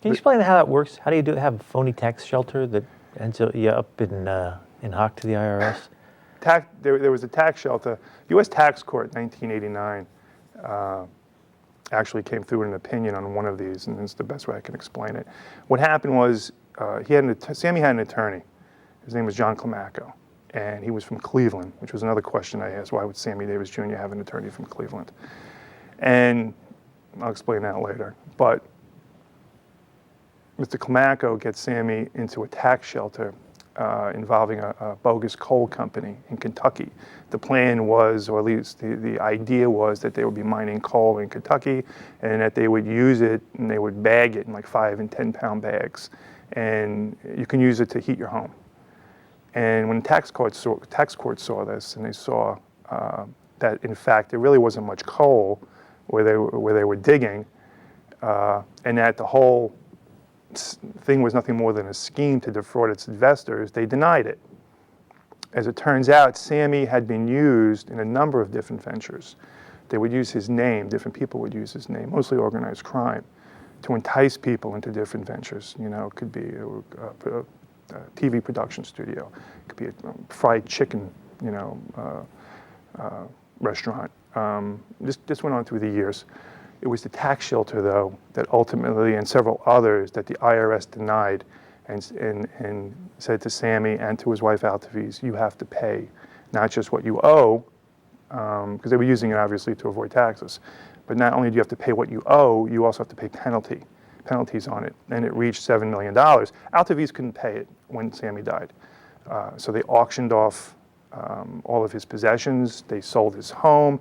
Can you explain how that works? How do you have a phony tax shelter that ends up, up in hock to the IRS? There was a tax shelter. U.S. Tax Court, 1989, actually came through with an opinion on one of these, and it's the best way I can explain it. What happened was Sammy had an attorney. His name was John Climaco, and he was from Cleveland, which was another question I asked. Why would Sammy Davis Jr. have an attorney from Cleveland? And I'll explain that later. But Mr. Climaco gets Sammy into a tax shelter involving a bogus coal company in Kentucky. The plan was, or at least the idea was, that they would be mining coal in Kentucky and that they would use it and they would bag it in like 5 and 10 pound bags. And you can use it to heat your home. And when tax courts saw this, and they saw that in fact there really wasn't much coal where they were digging, and that the whole thing was nothing more than a scheme to defraud its investors, they denied it. As it turns out, Sammy had been used in a number of different ventures. They would use his name, different people would use his name, mostly organized crime, to entice people into different ventures. You know, it could be a TV production studio, it could be a fried chicken, you know, restaurant. This went on through the years. It was the tax shelter, though, that ultimately, and several others, that the IRS denied and said to Sammy and to his wife Altaviz, you have to pay not just what you owe, because they were using it obviously to avoid taxes, but not only do you have to pay what you owe, you also have to pay penalties on it, and it reached $7 million. Altaviz couldn't pay it when Sammy died, so they auctioned off all of his possessions. They sold his home.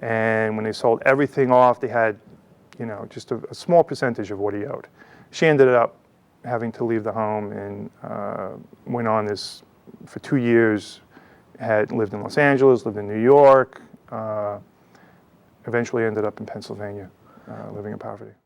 And when they sold everything off, they had, you know, just a small percentage of what he owed. She ended up having to leave the home and went on this for 2 years, had lived in Los Angeles, lived in New York, eventually ended up in Pennsylvania, living in poverty.